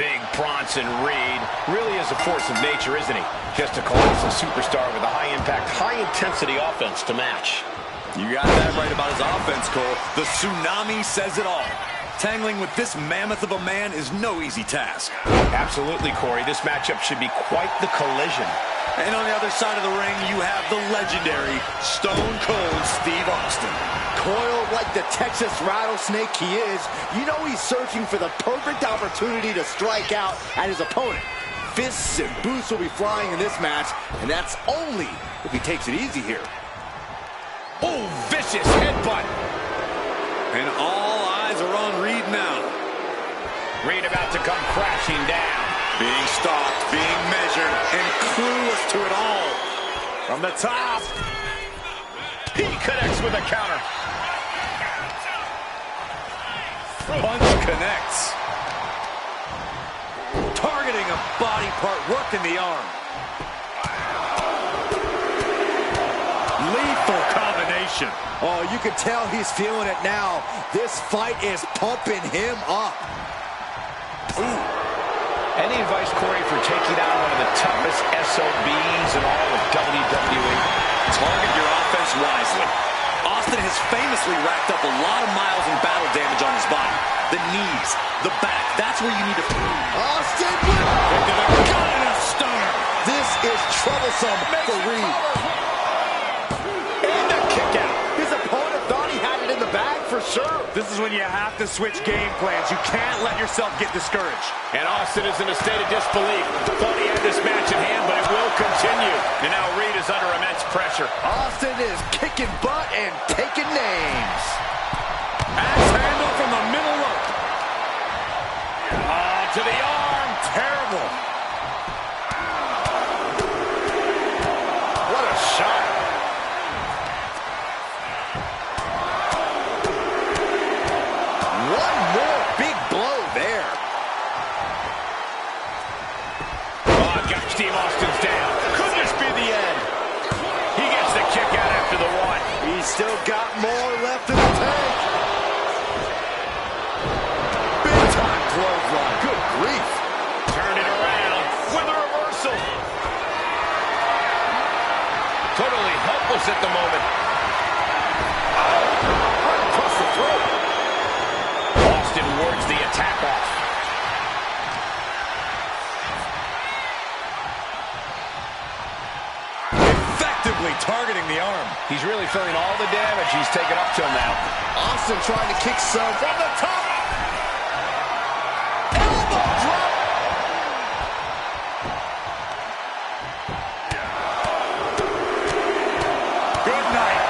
big Bronson Reed really is a force of nature, isn't he? Just a colossal superstar with a high-impact, high-intensity offense to match. You got that right about his offense, Cole. The tsunami says it all. Tangling with this mammoth of a man is no easy task. Absolutely, Corey. This matchup should be quite the collision. And on the other side of the ring, you have the legendary Stone Cold Steve Austin. Coiled like the Texas rattlesnake he is, you know he's searching for the perfect opportunity to strike out at his opponent. Fists and boots will be flying in this match, and that's only if he takes it easy here. Oh, vicious headbutt. And all eyes are on Reed now. Reed about to come crashing down. Being stalked, being measured, and clueless to it all. From the top. He connects with a counter. Punch connects. Targeting a body part, working the arm. Lethal combination. Oh, you can tell he's feeling it now. This fight is pumping him up. Ooh. Any advice, Corey, for taking out one of the toughest SOBs in all of WWE? Target your offense wisely. Austin has famously racked up a lot of miles and battle damage on his body. The knees, the back, that's where you need to... Austin! Into the gut and a stunner. This is troublesome for Reed. And a kick out. His opponent thought he had it in the bag for sure. This is when you have to switch game plans. You can't let yourself get discouraged. And Austin is in a state of disbelief. Thought he had this match in hand, but it will continue. And now Reed is under immense pressure. Austin is kicking butt and taking names. Axe handle from the middle rope. To the arm. Terrible. What a shot. One more big blow there. Oh, gosh, Steve Austin's down. Could this be the end? He gets the kick out after the one. He's still got more left in the tank. Big time clothesline. Good grief. Turn it around with a reversal. Totally helpless at the moment. Right across the throat. Austin wards the attack off. Effectively targeting the arm. He's really feeling all the damage he's taken up till now. Austin trying to kick some from the top. Elbow drop. Good night.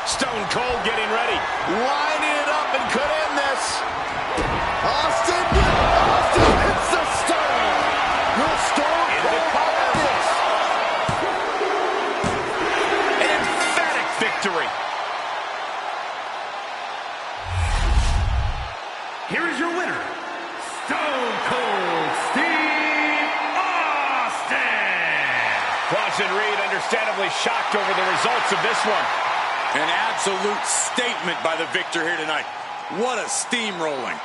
Stone Cold getting ready. Lining it up and could end this. Austin hits the stone. Will Stone Cold cover this? An emphatic victory. Here is your winner, Stone Cold Steve Austin. Bronson Reed understandably shocked over the results of this one. An absolute statement by the victor here tonight. What a steamrolling.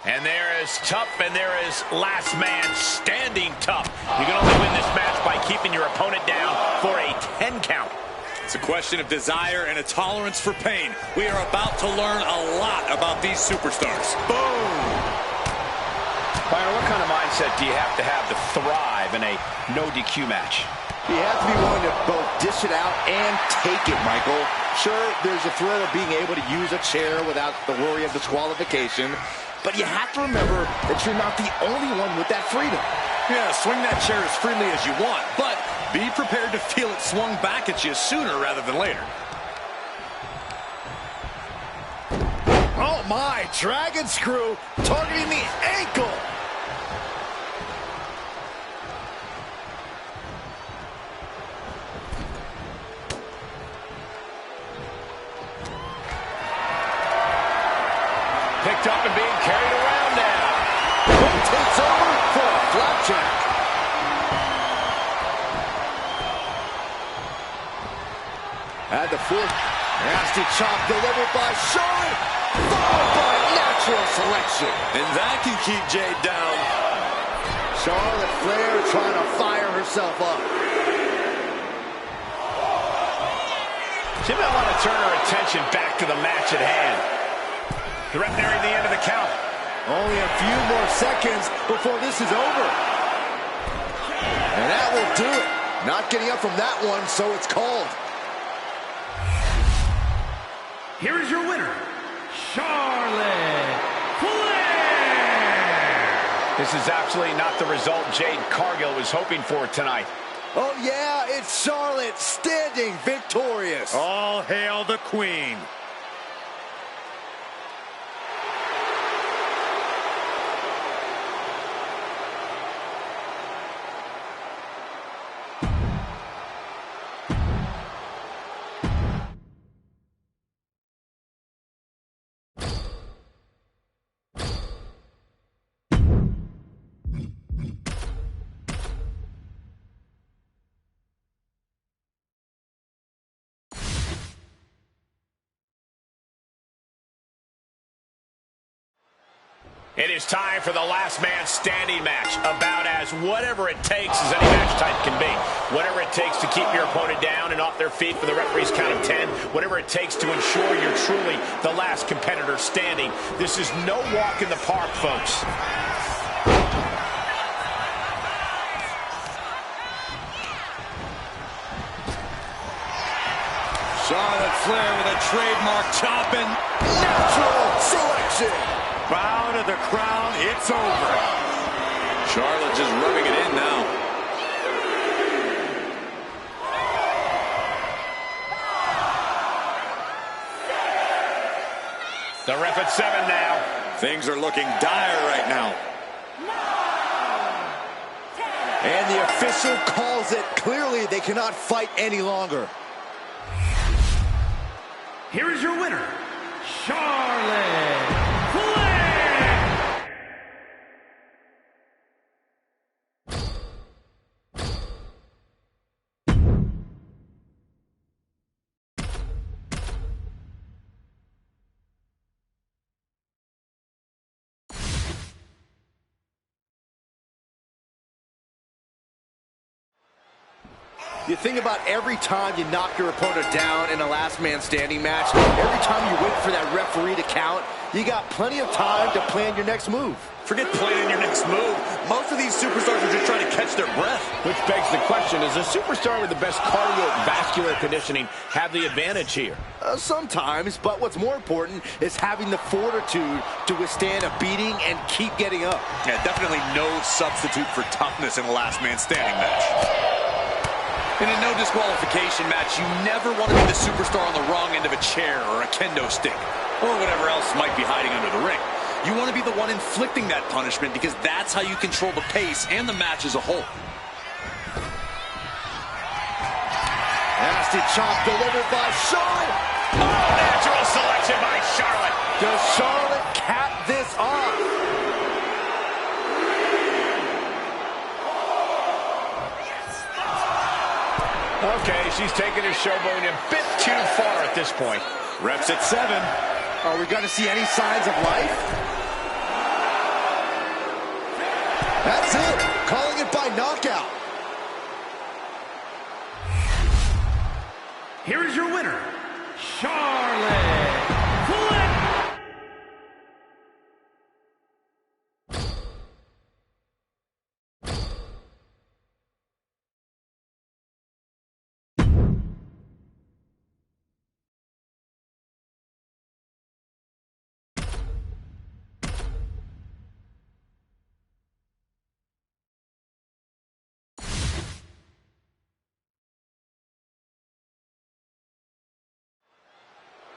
And there is tough, and there is last man standing tough. You can only win this match by keeping your opponent down for a 10 count. It's a question of desire and a tolerance for pain. We are about to learn a lot about these superstars. Boom! Byron, what kind of mindset do you have to thrive in a no DQ match? You have to be willing to both dish it out and take it, Michael. Sure, there's a thrill of being able to use a chair without the worry of disqualification, but you have to remember that you're not the only one with that freedom. Yeah, swing that chair as freely as you want, but be prepared to feel it swung back at you sooner rather than later. Oh my, dragon screw targeting the ankle. Picked up and being carried around now. Rotates over for a flapjack. At the fourth, nasty chop delivered by Charlotte, followed by natural selection. And that can keep Jade down. Charlotte Flair trying to fire herself up. She might want to turn her attention back to the match at hand. The ref nearing the end of the count. Only a few more seconds before this is over. And that will do it. Not getting up from that one, so it's called. Here is your winner, Charlotte Flair. This is absolutely not the result Jade Cargill was hoping for tonight. Oh yeah, it's Charlotte standing victorious. All hail the Queen. It is time for the last man standing match. About as whatever it takes as any match type can be. Whatever it takes to keep your opponent down and off their feet for the referee's count of 10. Whatever it takes to ensure you're truly the last competitor standing. This is no walk in the park, folks. Charlotte Flair with a trademark chop and Natural selection. bow to the crown. It's over. Charlotte just rubbing it in now. The ref at 7 now. Things are looking dire right now. And the official calls it. Clearly, they cannot fight any longer. Here is your winner, Charlotte Flair. You think about every time you knock your opponent down in a last man standing match, every time you wait for that referee to count, you got plenty of time to plan your next move. Forget planning your next move. Most of these superstars are just trying to catch their breath. Which begs the question, does a superstar with the best cardiovascular conditioning have the advantage here? Sometimes, but what's more important is having the fortitude to withstand a beating and keep getting up. Yeah, definitely no substitute for toughness in a last man standing match. In a no disqualification match, you never want to be the superstar on the wrong end of a chair or a kendo stick, or whatever else might be hiding under the ring. You want to be the one inflicting that punishment because that's how you control the pace and the match as a whole. Nasty chop delivered by Charlotte. Oh, natural selection by Charlotte. Does Charlotte cap this off? Okay, she's taking her showboat a bit too far at this point. Reps at 7. Are we going to see any signs of life? That's it. Calling it by knockout. Here is your winner, Charlotte Flair.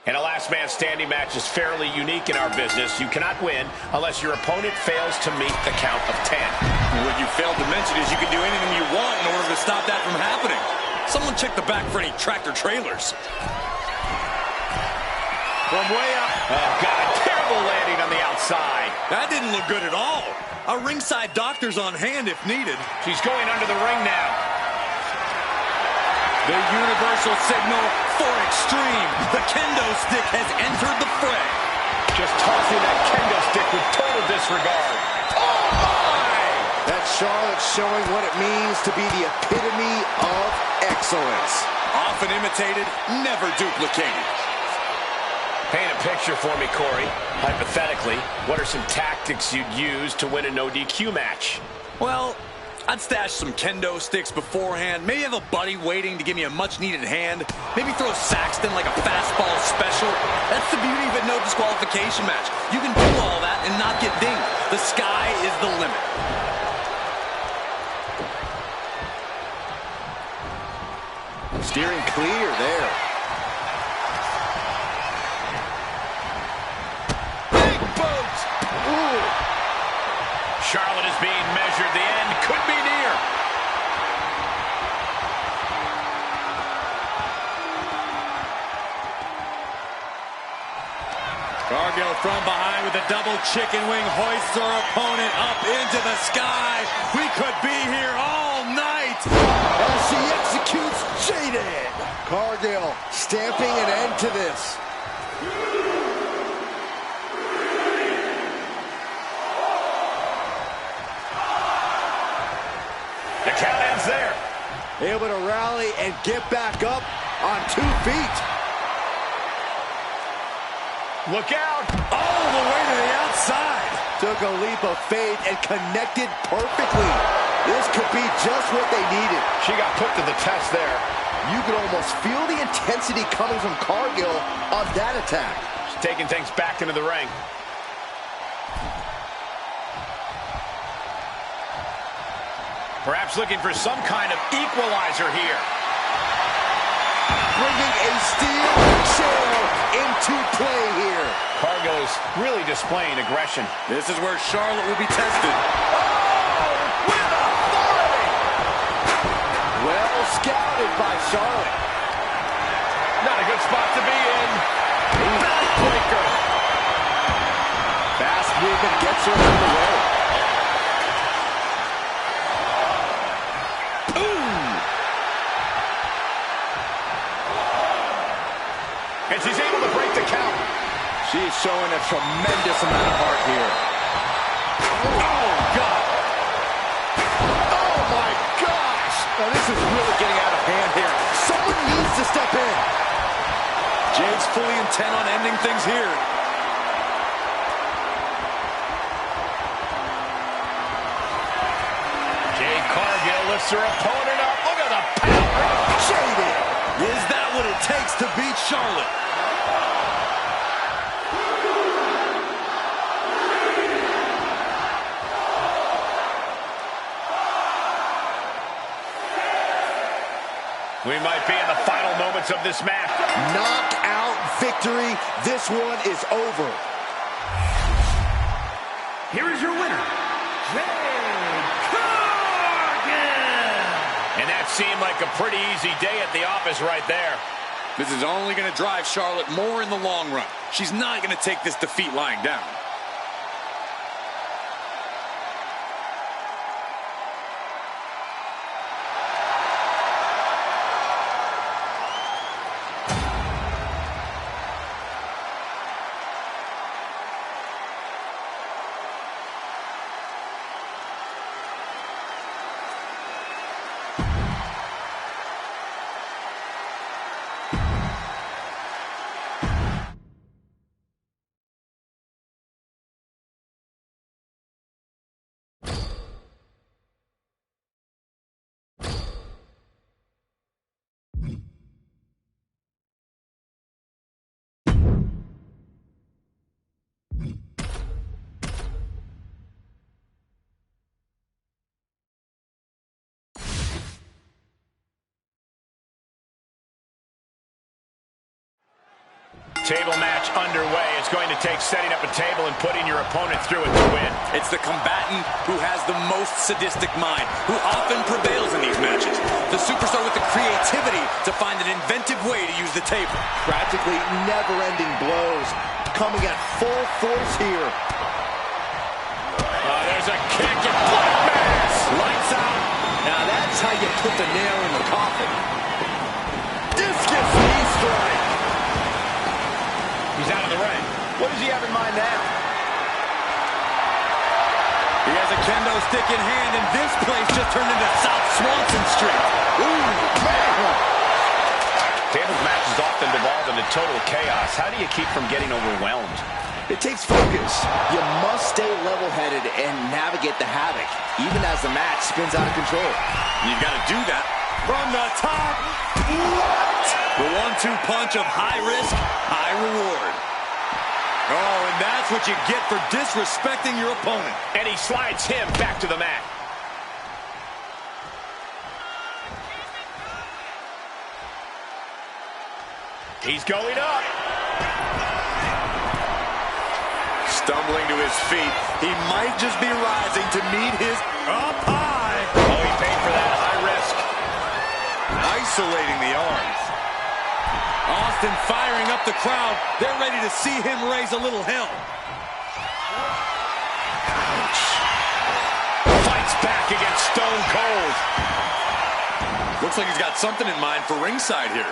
And a last man standing match is fairly unique in our business. You cannot win unless your opponent fails to meet the count of 10. What you failed to mention is you can do anything you want in order to stop that from happening. Someone check the back for any tractor trailers. From way up. Oh, God, a terrible landing on the outside. That didn't look good at all. A ringside doctor's on hand if needed. She's going under the ring now. The universal signal for extreme. The kendo stick has entered the fray. Just tossing that kendo stick with total disregard. Oh, my! That's Charlotte showing what it means to be the epitome of excellence. Often imitated, never duplicated. Paint a picture for me, Corey. Hypothetically, what are some tactics you'd use to win a no DQ match? Well, I'd stash some kendo sticks beforehand. Maybe have a buddy waiting to give me a much-needed hand. Maybe throw Saxton like a fastball special. That's the beauty of a no disqualification match. You can do all that and not get dinged. The sky is the limit. Steering clear there. Big boot! Ooh. Charlotte is being measured. The end could be near. Cargill from behind with a double chicken wing hoists her opponent up into the sky. We could be here all night. As she executes Jaded. Cargill stamping an end to this. The count ends there. Able to rally and get back up on 2 feet. Look out. All the way to the outside. Took a leap of faith and connected perfectly. This could be just what they needed. She got put to the test there. You could almost feel the intensity coming from Cargill on that attack. She's taking things back into the ring. Perhaps looking for some kind of equalizer here. Bringing a steel chair into play here. Cargill's really displaying aggression. This is where Charlotte will be tested. Oh, with authority! Well scouted by Charlotte. Not a good spot to be in. Backbreaker. Fast movement gets her out of the way. And she's able to break the count. She's showing a tremendous amount of heart here. Oh, God. Oh, my gosh. Now, this is really getting out of hand here. Someone needs to step in. Jade's fully intent on ending things here. Jade Cargill lifts her opponent up. Look at the power. Jaded. Is that what it takes to beat Charlotte? We might be in the final moments of this match. Knockout victory. This one is over. Here is your winner, Jade Cargill. And that seemed like a pretty easy day at the office right there. This is only going to drive Charlotte more in the long run. She's not going to take this defeat lying down. table match underway. It's going to take setting up a table and putting your opponent through it to win. It's the combatant who has the most sadistic mind, who often prevails in these matches. The superstar with the creativity to find an inventive way to use the table. Practically never-ending blows coming at full force here. There's a kick and black mass. Lights out. Now that's how you put the nail in the coffin. Discus knee strike. He's out of the ring. What does he have in mind now? He has a kendo stick in hand, and this place just turned into South Swanson Street. Ooh, man. Tables matches often devolve into total chaos. How do you keep from getting overwhelmed? It takes focus. You must stay level-headed and navigate the havoc, even as the match spins out of control. You've got to do that from the top. What? The 1-2 punch of high risk, high reward. Oh, and that's what you get for disrespecting your opponent. And he slides him back to the mat. He's going up. Stumbling to his feet. He might just be rising to meet his up high. Oh, he paid for that high risk. Isolating the arms. Austin firing up the crowd. They're ready to see him raise a little hell. Fights back against Stone Cold. Looks like he's got something in mind for ringside here.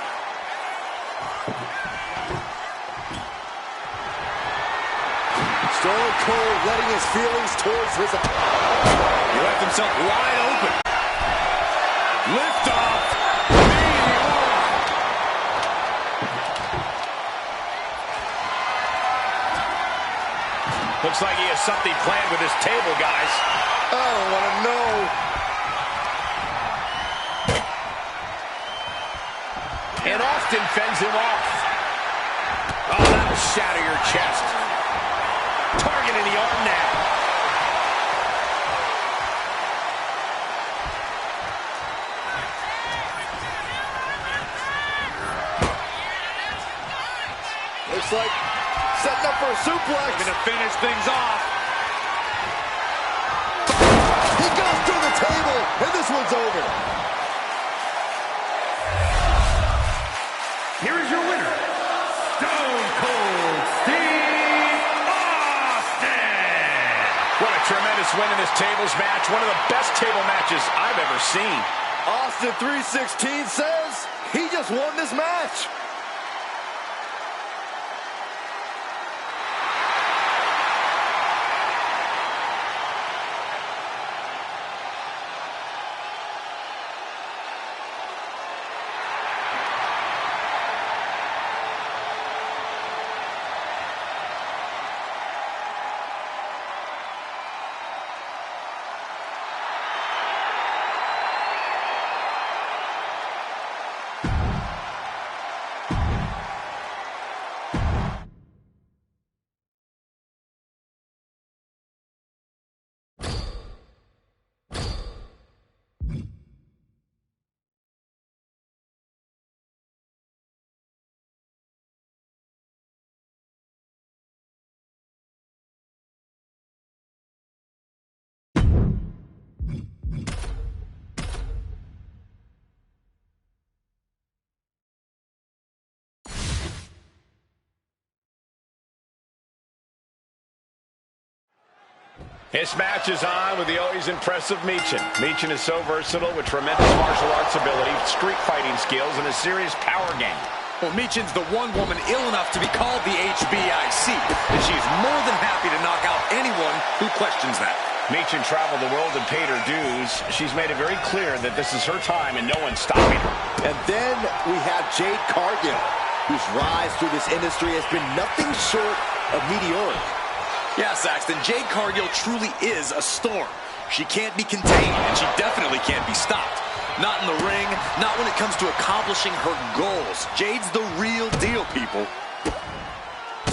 Stone Cold letting his feelings towards his opponent. He left himself wide open. Lift off. Looks like he has something planned with his table, guys. I don't want to know. And Austin fends him off. Oh, that'll shatter your chest. Target in the arm now. Looks like setting up for a suplex. Going to finish things off. He goes through the table, and this one's over. Here is your winner, Stone Cold Steve Austin. What a tremendous win in this tables match. One of the best table matches I've ever seen. Austin 316 says he just won this match. This match is on with the always impressive Michin. Michin is so versatile with tremendous martial arts ability, street fighting skills, and a serious power game. Well, Michin's the one woman ill enough to be called the HBIC, and she's more than happy to knock out anyone who questions that. Michin traveled the world and paid her dues. She's made it very clear that this is her time and no one's stopping her. And then we have Jade Cargill, whose rise through this industry has been nothing short of meteoric. Yeah, Saxton, Jade Cargill truly is a storm. She can't be contained, and she definitely can't be stopped. Not in the ring, not when it comes to accomplishing her goals. Jade's the real deal, people.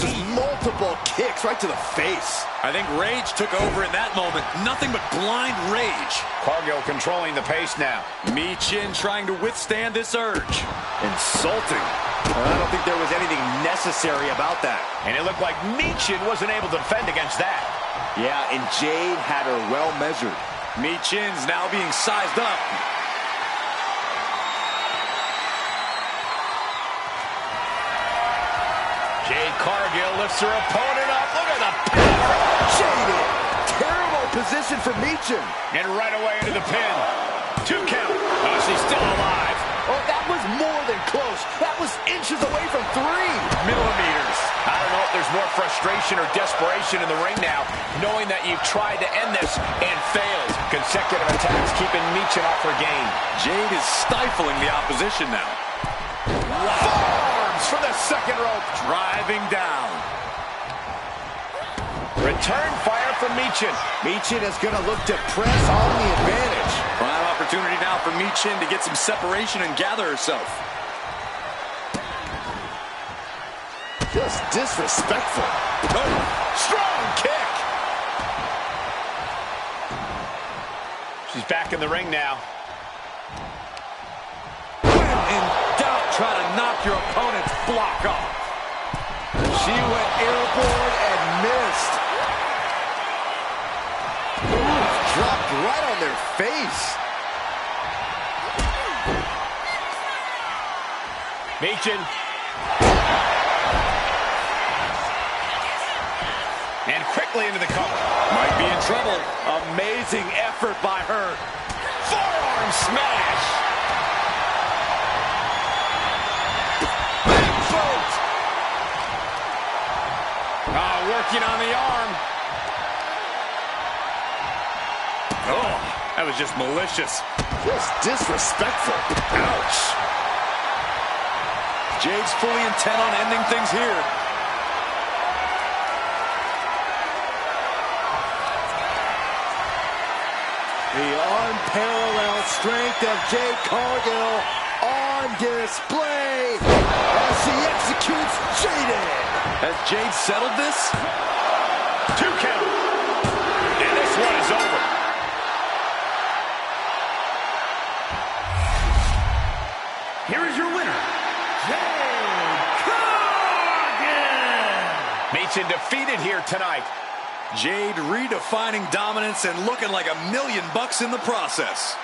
Just multiple kicks right to the face. I think rage took over in that moment. Nothing but blind rage. Cargill controlling the pace now. Michin trying to withstand this urge. Insulting. I don't think there was anything necessary about that. And it looked like Michin wasn't able to defend against that. Yeah, and Jade had her well measured. Michin's now being sized up. Jade Cargill lifts her opponent up. Look at the power. Jaded. Terrible position for Michin. And right away into the pin. 2 count. Oh, she's still alive. Oh, that was more than close. That was inches away from 3 Millimeters. I don't know if there's more frustration or desperation in the ring now, knowing that you've tried to end this and failed. Consecutive attacks keeping Michin off her game. Jade is stifling the opposition now. Forearms for the second rope. Driving down. Return fire from Michin. Michin is going to look to press on the advantage. Prime opportunity now for Michin to get some separation and gather herself. Just disrespectful. Oh, strong kick. She's back in the ring now. When in doubt, try to knock your opponent's block off. She went airborne and missed. Ooh, dropped right on their face. Michin. And quickly into the cover. Might be in trouble. Amazing effort by her. Forearm smash. Backfoot. Oh, working on the arm. Oh, that was just malicious. Just disrespectful. Ouch. Jade's fully intent on ending things here. The unparalleled strength of Jade Cargill on display as she executes Jaded. Has Jade settled this? 2 count. And this one is over. Here is your winner, Jade Cargill. Michin defeated here tonight. Jade redefining dominance and looking like $1 million in the process.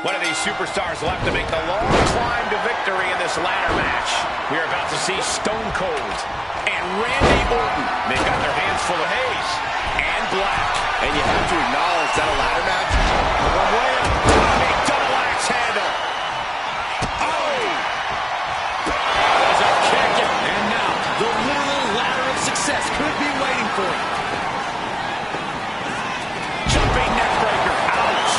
One of these superstars will have to make the long climb to victory in this ladder match. We are about to see Stone Cold and Randy Orton. They've got their hands full of haze and black. And you have to acknowledge that a ladder match. From way up, big double axe handle. Oh! There's a kick. And now, the literal ladder of success could be waiting for him. Jumping neck breaker. Ouch.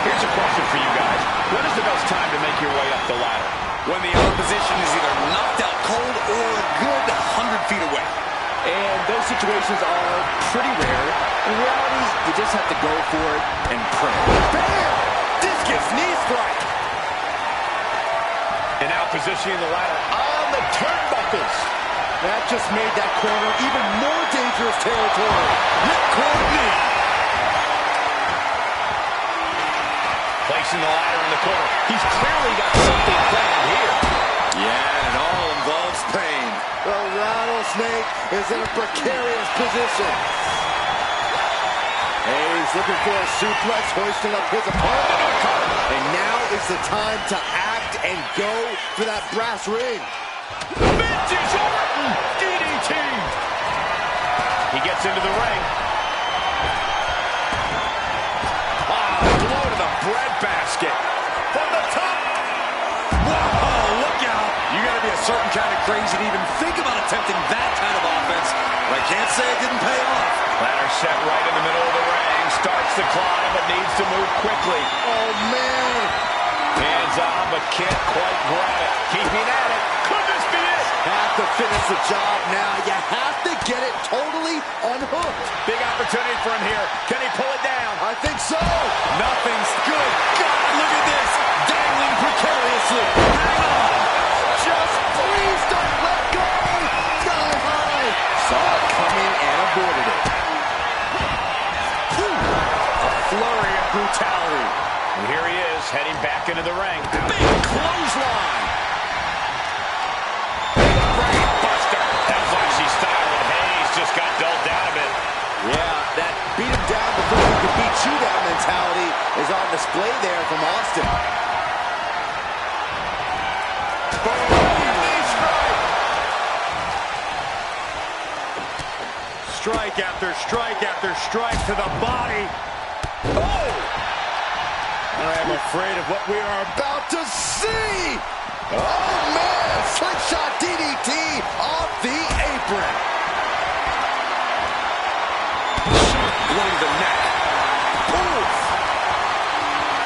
Here's a question for you guys. When is the best time to make your way up the ladder? When the opposition is either knocked out cold or a good 100 feet away. And those situations are pretty rare. In reality, you just have to go for it and pray. Bam! Discus knee strike. And now positioning the ladder on the turnbuckles. That just made that corner even more dangerous territory. Ripcord knee. Placing the ladder in the corner. He's clearly got something planned here. Yeah, and it all involves pain. The rattlesnake Rattlesnake is in a precarious position. He's looking for a suplex, hoisting up his opponent. And now is the time to act and go for that brass ring. Vintage Orton DDT. He gets into the ring. Blow to the breadbasket. From the top. Whoa, look out. You got to be a certain kind of crazy to even think about attempting that kind of offense. But I can't say it didn't pay off. Ladder set right in the middle of the ring. Starts to climb, but needs to move quickly. Oh, man. Hands on, but can't quite grab it. Keeping at it. Could this be it? Have to finish the job now. You have to get it totally unhooked. Big opportunity for him here. Can he pull it down? I think so. Nothing's good. God, look at this. Dangling precariously. Hang on. Just please don't let go. Sky high. Saw it coming and avoided it. A flurry of brutality. And here he is, heading back into the ring. Big clothesline. Brain buster. That flashy style of Hayes just got dulled down a bit. Yeah, that beat him down before he could beat you down mentality is on display there from Austin. Strike after strike after strike to the body. Oh! I am afraid of what we are about to see. Oh, man! Slingshot DDT off the apron. Blowing the neck. Oof.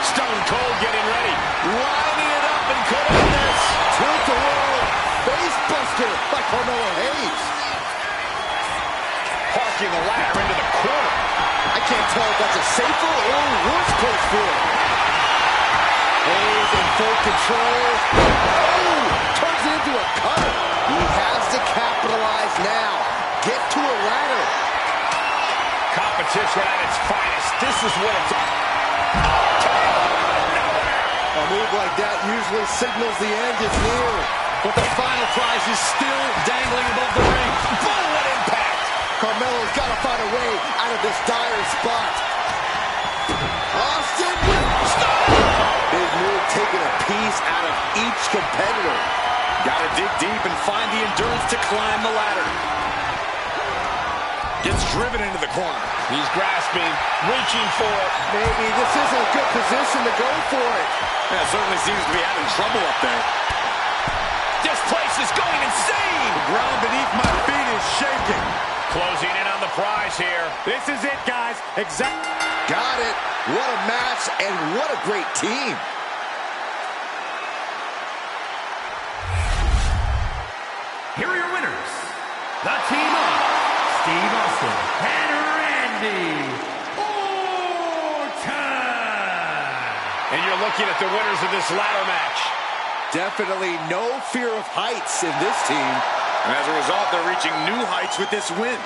Stone Cold getting ready. Lining it up and cutting this. Tilt the world. Face buster by Carmelo Hayes. Parking the ladder into the corner. I can't tell if that's a safer or worse place for him. Hayes in full control. Oh! Turns it into a cutter. He has to capitalize now. Get to a ladder. Competition at its finest. This is what it's... A move like that usually signals the end is near. But the final prize is still dangling above the ring. Boom, what impact! Carmelo's got to find a way out of this dire spot. Austin with big move, taking a piece out of each competitor. Got to dig deep and find the endurance to climb the ladder. Gets driven into the corner. He's grasping, reaching for it. Maybe this isn't a good position to go for it. Yeah, certainly seems to be having trouble up there. This place is going insane! The ground beneath my feet is shaking. Closing in on the prize here. This is it, guys. Got it. What a match and what a great team. Here are your winners. The team of Steve Austin and Randy Orton. And you're looking at the winners of this ladder match. Definitely no fear of heights in this team. And as a result, they're reaching new heights with this win.